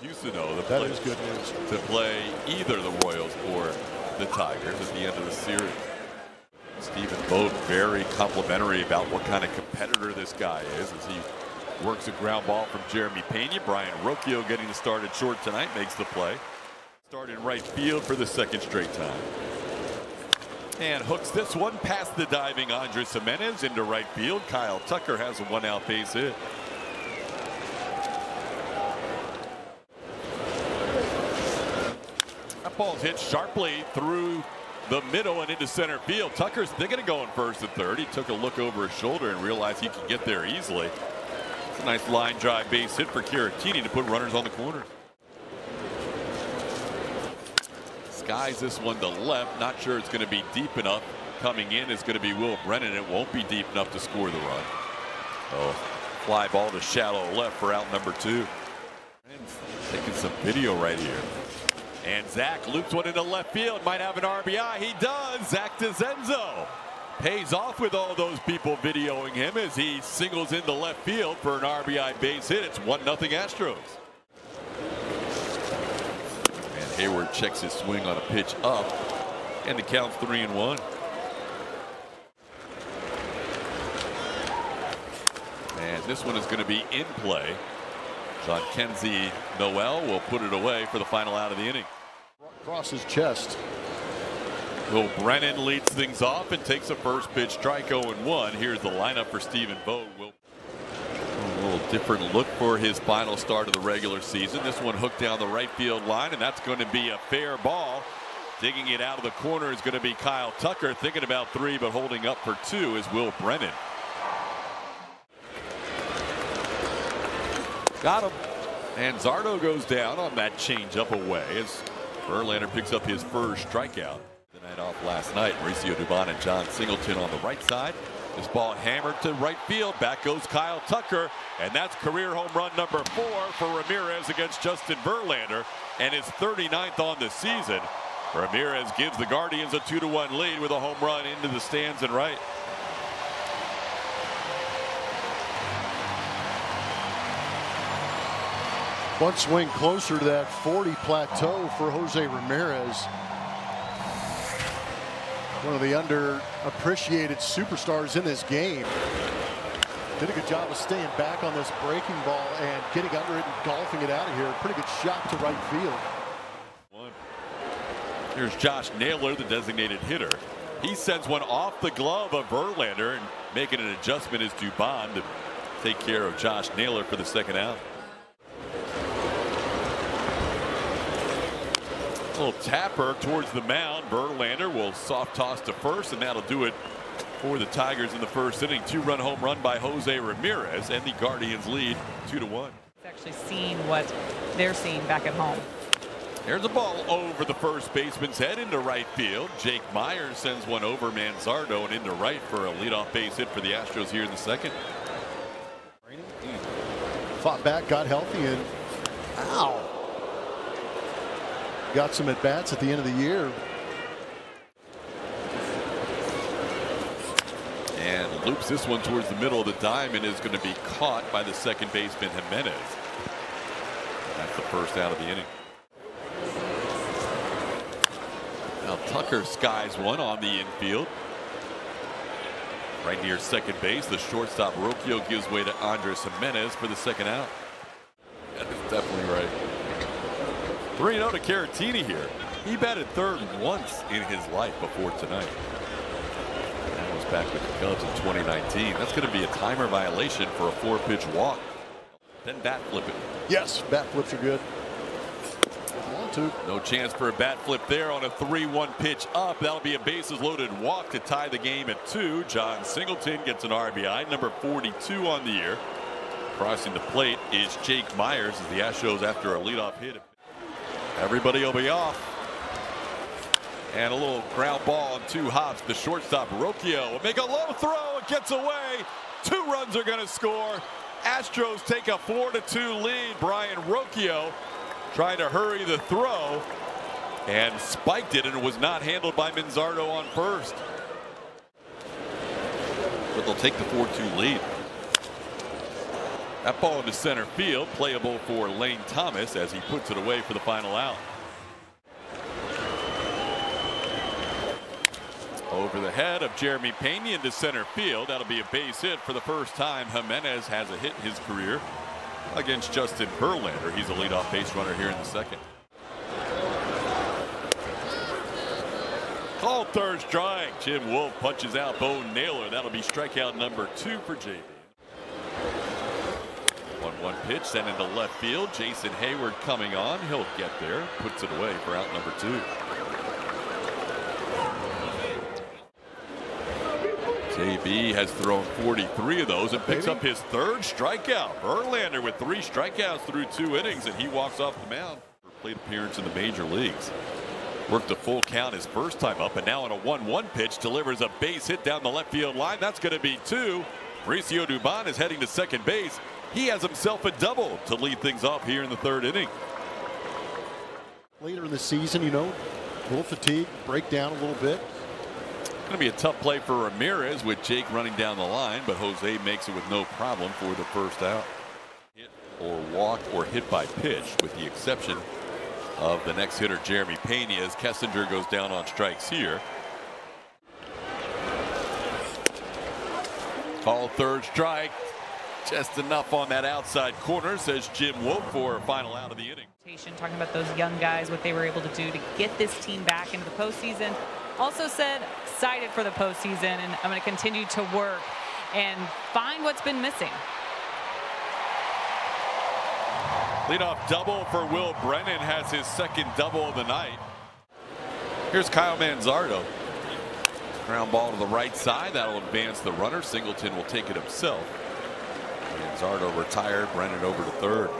Houston, though, that is good news to play either the Royals or the Tigers at the end of the series. Stephen Vogt very complimentary about what kind of competitor this guy is as he works a ground ball from Jeremy Pena. Brian Rocchio getting the start at short tonight makes the play. Start in right field for the second straight time. And hooks this one past the diving Andres Gimenez into right field. Kyle Tucker has a one-out base hit. That ball's hit sharply through the middle and into center field. Tucker's thinking of going first and third. He took a look over his shoulder and realized he could get there easily. It's a nice line drive base hit for Caratini to put runners on the corners. Skies this one to left. Not sure it's going to be deep enough. Coming in is going to be Will Brennan. It won't be deep enough to score the run. Oh, fly ball to shallow left for out number 2. Taking some video right here. And Zach loops one into left field. Might have an RBI. He does. Zach DeZenzo pays off with all those people videoing him as he singles into left field for an RBI base hit. It's 1-0 Astros. And Hayward checks his swing on a pitch up, and the count's 3-1. And this one is going to be in play. John Kenzie Noel will put it away for the final out of the inning. Across his chest. Will Brennan leads things off and takes a first pitch strike 0-1. Here's the lineup for Stephen Vogt. A little different look for his final start of the regular season. This one hooked down the right field line, and that's going to be a fair ball. Digging it out of the corner is going to be Kyle Tucker. Thinking about 3, but holding up for 2 is Will Brennan. Got him. And Zardo goes down on that changeup away as Verlander picks up his first strikeout. The night off last night, Mauricio Dubon and John Singleton on the right side. This ball hammered to right field. Back goes Kyle Tucker. And that's career home run number 4 for Ramirez against Justin Verlander. And his 39th on the season. Ramirez gives the Guardians a 2-1 lead with a home run into the stands and right. One swing closer to that 40 plateau for Jose Ramirez. One of the underappreciated superstars in this game. Did a good job of staying back on this breaking ball and getting under it and golfing it out of here. Pretty good shot to right field. Here's Josh Naylor, the designated hitter. He sends one off the glove of Verlander, and making an adjustment is Dubon to take care of Josh Naylor for the second out. A little tapper towards the mound. Verlander will soft toss to first, and that'll do it for the Tigers in the first inning. 2-run home run by Jose Ramirez, and the Guardians lead 2-1. It's actually seeing what they're seeing back at home. There's a ball over the first baseman's head into right field. Jake Myers sends one over Manzardo and into right for a leadoff base hit for the Astros here in the second. Fought back, got healthy, and ow. Got some at bats at the end of the year. And loops this one towards the middle of the diamond, is going to be caught by the second baseman Jimenez. That's the first out of the inning. Now Tucker skies one on the infield. Right near second base, the shortstop Rocchio gives way to Andres Gimenez for the second out. That is definitely right. 3-0 to Caratini here. He batted third once in his life before tonight. That was back with the Cubs in 2019. That's going to be a timer violation for a 4-pitch walk. Then bat flip it. Yes, bat flips are good. No chance for a bat flip there on a 3-1 pitch up. That'll be a bases loaded walk to tie the game at 2. John Singleton gets an RBI, number 42 on the year. Crossing the plate is Jake Myers as the Astros after a leadoff hit. Everybody will be off. And a little ground ball on 2 hops. The shortstop Rocchio will make a low throw. It gets away. 2 runs are going to score. Astros take a 4-2 lead. Brian Rocchio trying to hurry the throw and spiked it, and it was not handled by Manzardo on first. But they'll take the 4-2 lead. That ball into center field, playable for Lane Thomas as he puts it away for the final out. Over the head of Jeremy Pena into center field. That'll be a base hit for the first time. Jimenez has a hit in his career against Justin Verlander. He's a leadoff base runner here in the second. Called third strike. Jim Wolf punches out Bo Naylor. That'll be strikeout number 2 for JB. 1-1 pitch sent into left field. Jason Hayward coming on. He'll get there. Puts it away for out number 2. JB has thrown 43 of those and picks up his 3rd strikeout. Verlander with 3 strikeouts through 2 innings, and he walks off the mound for plate appearance in the major leagues. Worked a full count his first time up, and now on a 1-1 pitch delivers a base hit down the left field line. That's going to be 2. Mauricio Dubon is heading to second base. He has himself a double to lead things off here in the 3rd inning. Later in the season, you know, a little fatigue, break down a little bit. Going to be a tough play for Ramirez with Jake running down the line, but Jose makes it with no problem for the first out. Hit or walked or hit by pitch, with the exception of the next hitter, Jeremy Pena, as Kessinger goes down on strikes here. Called third strike. Just enough on that outside corner, says Jim Wolf, for a final out of the inning. Talking about those young guys, what they were able to do to get this team back into the postseason. Also said, excited for the postseason, and I'm going to continue to work and find what's been missing. Leadoff double for Will Brennan, has his 2nd double of the night. Here's Kyle Manzardo. Ground ball to the right side. That'll advance the runner. Singleton will take it himself. Manzardo retired. Brennan over to 3rd.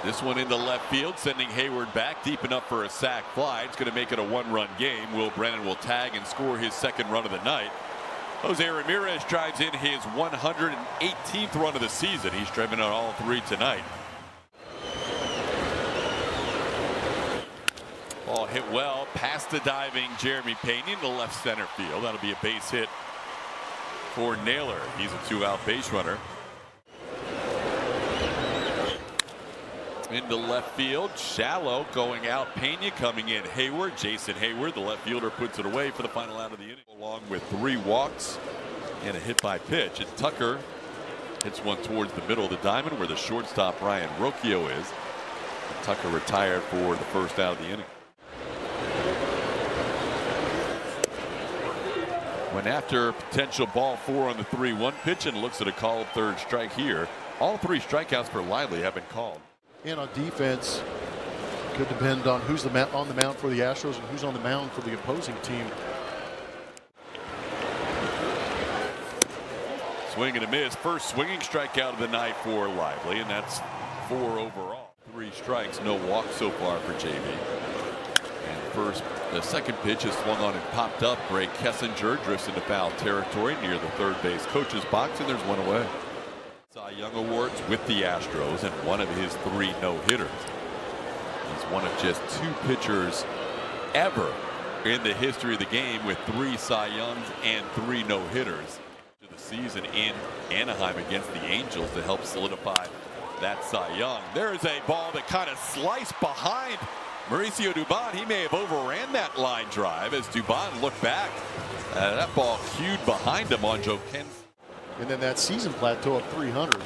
This one into left field, sending Hayward back deep enough for a sac fly. It's going to make it a 1-run game. Will Brennan will tag and score his 2nd run of the night. Jose Ramirez drives in his 118th run of the season. He's driven on all 3 tonight. Ball hit well past the diving Jeremy Pena into left center field. That'll be a base hit for Naylor. He's a 2-out base runner. Into left field, shallow, going out. Pena coming in. Hayward, Jason Hayward, the left fielder, puts it away for the final out of the inning, along with 3 walks and a hit by pitch. And Tucker hits one towards the middle of the diamond where the shortstop Ryan Rocchio is. And Tucker retired for the first out of the inning. When after potential ball 4 on the 3-1 pitch, and looks at a called third strike here. All 3 strikeouts for Lively have been called. And on defense, could depend on who's on the mound for the Astros and who's on the mound for the opposing team. Swing and a miss. First swinging strikeout of the night for Lively, and that's 4 overall. 3 strikes, no walks so far for JB. And the 2nd pitch is swung on and popped up. Ray Kessinger drifts into foul territory near the 3rd base coach's box, and there's 1 away. Cy Young Awards with the Astros, and one of his 3 no-hitters. He's one of just 2 pitchers ever in the history of the game with 3 Cy Youngs and 3 no-hitters to the season in Anaheim against the Angels to help solidify that Cy Young. There's a ball that kind of sliced behind Mauricio Dubon. He may have overran that line drive as Dubon looked back. That ball cued behind him on Joe Ken. And then that season plateau of 300.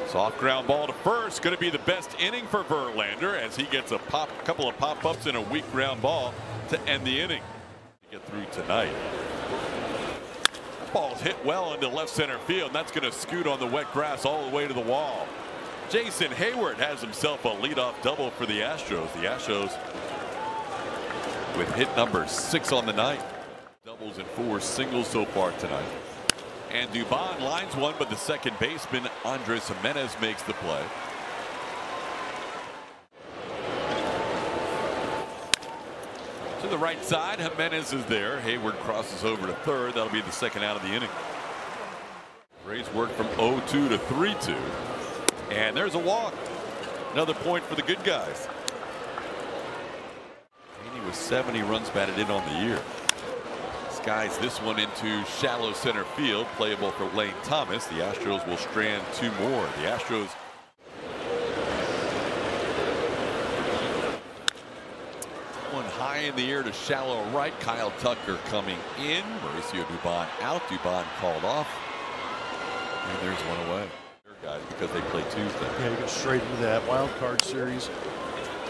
Soft ground ball to first. Going to be the best inning for Verlander as he gets a couple of pop-ups and a weak ground ball to end the inning. To get through tonight. Ball's hit well into left center field, and that's going to scoot on the wet grass all the way to the wall. Jason Hayward has himself a leadoff double for the Astros. The Astros with hit number 6 on the night. Doubles and 4 singles so far tonight. And Dubon lines one, but the second baseman, Andres Jimenez, makes the play. To the right side, Jimenez is there. Hayward crosses over to third. That'll be the 2nd out of the inning. Rays work from 0-2 to 3-2. And there's a walk. Another point for the good guys. Haney with 70 runs batted in on the year. Skies this one into shallow center field, playable for Lane Thomas. The Astros will strand 2 more. The Astros one high in the air to shallow right. Kyle Tucker coming in. Mauricio Dubon out. Dubon called off. And there's one away. Guys, because they play Tuesday. Yeah, you go straight into that wild card series.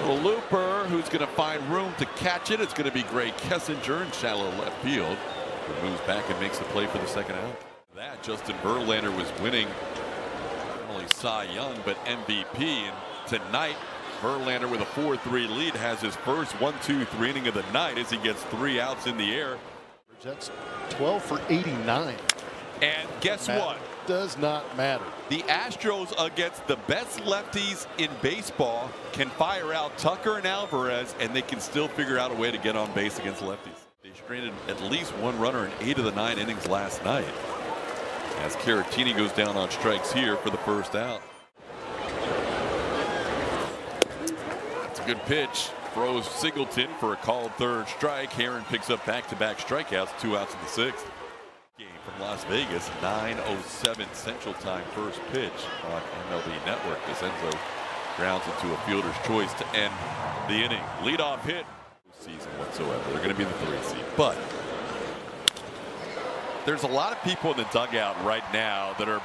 Little looper who's going to find room to catch it. It's going to be Gray Kessinger in shallow left field, who moves back and makes the play for the second out. That Justin Verlander was winning not only Cy Young but MVP, and tonight Verlander with a 4-3 lead has his first 1-2-3 inning of the night as he gets 3 outs in the air. That's 12 for 89. And guess what? Does not matter. The Astros, against the best lefties in baseball, can fire out Tucker and Alvarez, and they can still figure out a way to get on base against lefties. They stranded at least 1 runner in 8 of the 9 innings last night, as Caratini goes down on strikes here for the first out. It's a good pitch. Throws Singleton for a called 3rd strike. Heron picks up back-to-back strikeouts, 2 outs in the 6th. Game from Las Vegas, 9:07 Central Time, first pitch on MLB Network. DeCenzo grounds into a fielder's choice to end the inning. Leadoff hit. Season whatsoever. They're going to be in the 3 seed, but there's a lot of people in the dugout right now that are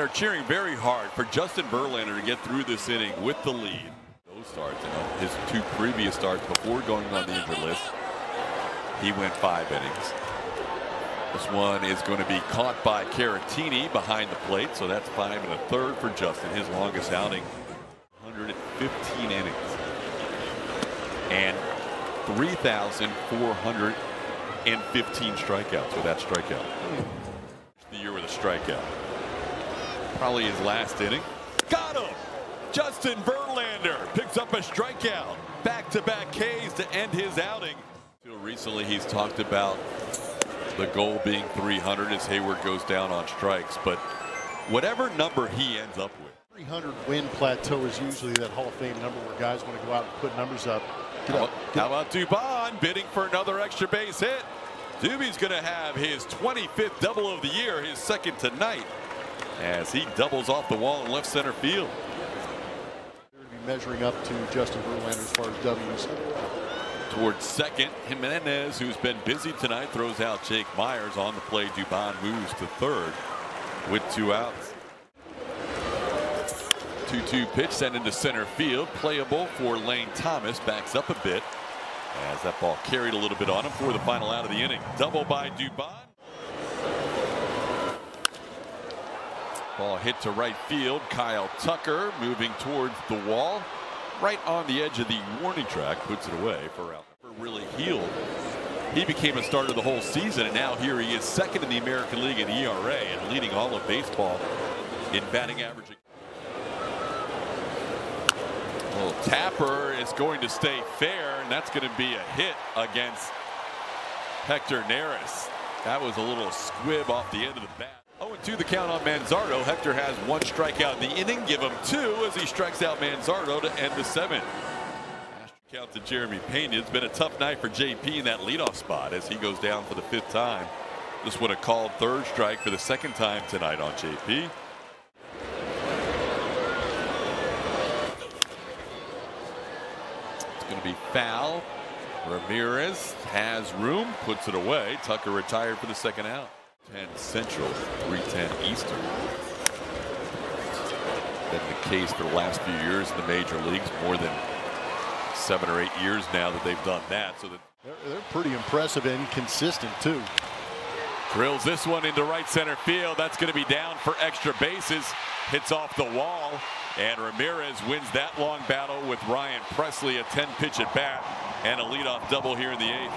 cheering very hard for Justin Verlander to get through this inning with the lead. Those starts, his 2 previous starts before going on the injured list, he went 5 innings. This one is going to be caught by Caratini behind the plate, so that's 5 1/3 for Justin, his longest outing, 115 innings and 3,415 strikeouts with that strikeout. The year with a strikeout. Probably his last inning. Got him! Justin Verlander picks up a strikeout. Back-to-back Ks to end his outing. Until recently, he's talked about the goal being 300 as Hayward goes down on strikes, but whatever number he ends up with. 300 win plateau is usually that Hall of Fame number where guys want to go out and put numbers up. How about Dubon bidding for another extra base hit? Doobie's going to have his 25th double of the year, his second tonight, as he doubles off the wall in left center field. They're going to be measuring up to Justin Verlander as far as W's. Towards second, Jimenez, who's been busy tonight, throws out Jake Myers. On the play, Dubon moves to 3rd with 2 outs. 2-2 pitch sent into center field, playable for Lane Thomas. Backs up a bit as that ball carried a little bit on him for the final out of the inning. Double by Dubon. Ball hit to right field. Kyle Tucker moving towards the wall, right on the edge of the warning track, puts it away for out. Really healed. He became a starter the whole season, and now here he is, second in the American League in ERA and leading all of baseball in batting average. Well, Tapper is going to stay fair, and that's going to be a hit against Hector Neris. That was a little squib off the end of the bat. 0-2 the count on Manzardo. Hector has 1 strikeout in the inning. Give him 2 as he strikes out Manzardo to end the 7th. Count to Jeremy Pena. It's been a tough night for JP in that leadoff spot as he goes down for the 5th time. This would have called 3rd strike for the 2nd time tonight on JP. It's going to be foul. Ramirez has room, puts it away. Tucker retired for the 2nd out. 10 Central, 3:10 Eastern. Been the case for the last few years in the major leagues, more than 7 or 8 years now that they've done that. So that they're pretty impressive and consistent too. Drills this one into right center field. That's going to be down for extra bases. Hits off the wall, and Ramirez wins that long battle with Ryan Presley, a 10-pitch at bat and a leadoff double here in the 8th.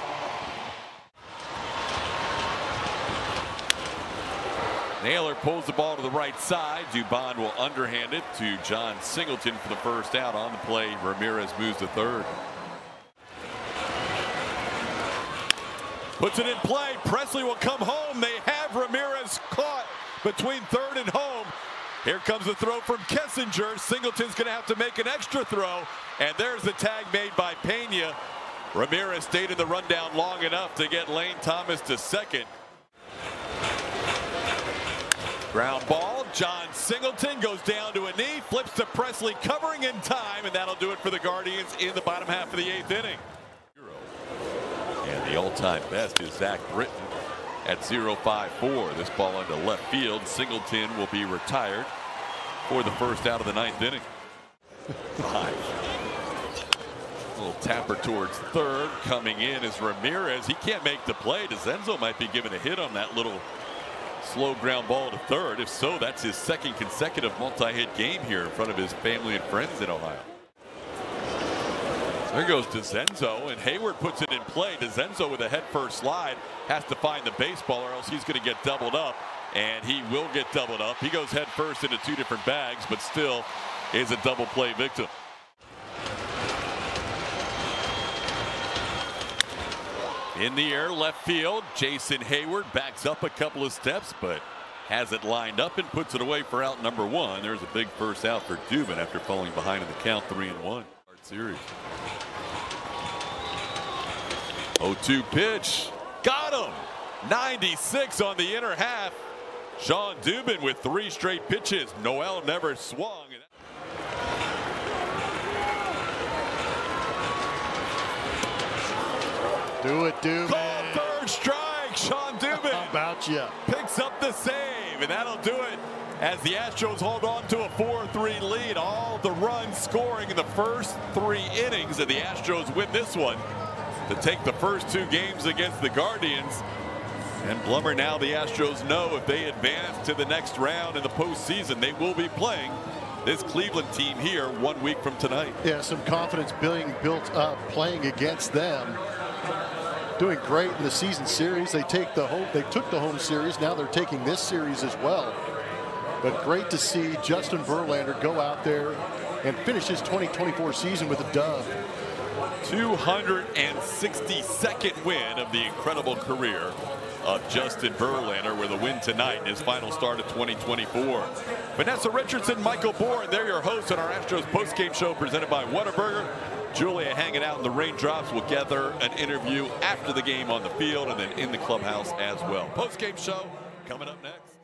Naylor pulls the ball to the right side. Dubon will underhand it to John Singleton for the first out. On the play, Ramirez moves to 3rd. Puts it in play. Presley will come home. They have Ramirez caught between 3rd and home. Here comes the throw from Kessinger. Singleton's going to have to make an extra throw. And there's the tag made by Pena. Ramirez stayed in the rundown long enough to get Lane Thomas to second. Ground ball. John Singleton goes down to a knee, flips to Presley, covering in time, and that'll do it for the Guardians in the bottom half of the 8th inning. And the all-time best is Zach Britton at 0.54. This ball into left field. Singleton will be retired for the first out of the 9th inning. 5. A little tapper towards third. Coming in is Ramirez. He can't make the play. DeZenzo might be given a hit on that little slow ground ball to third. If so, that's his second consecutive multi-hit game here in front of his family and friends in Ohio. There goes DeZenzo, and Hayward puts it in play. DeZenzo with a head-first slide has to find the baseball, or else he's going to get doubled up, and he will get doubled up. He goes head-first into 2 different bags, but still is a double play victim. In the air, left field. Jason Hayward backs up a couple of steps, but has it lined up and puts it away for out number 1. There's a big first out for Dubin after falling behind in the count 3-1. Series. 0-2 pitch. Got him. 96 on the inner half. Sean Dubin with 3 straight pitches. Noel never swung. Do it, Dubin. Called third strike. Sean Dubin. How about you? Picks up the save, and that'll do it as the Astros hold on to a 4-3 lead. All the runs scoring in the first 3 innings, and the Astros win this one to take the first 2 games against the Guardians. And Blummer, now the Astros know if they advance to the next round in the postseason, they will be playing this Cleveland team here 1 week from tonight. Yeah, some confidence being built up playing against them. Doing great in the season series. They took the home series. Now they're taking this series as well. But great to see Justin Verlander go out there and finish his 2024 season with a dub. 262nd win of the incredible career of Justin Verlander, with a win tonight in his final start of 2024. Vanessa Richardson, Michael Bourne, they're your hosts on our Astros postgame show presented by Whataburger. Julia hanging out in the raindrops. We'll gather an interview after the game on the field and then in the clubhouse as well. Postgame show coming up next.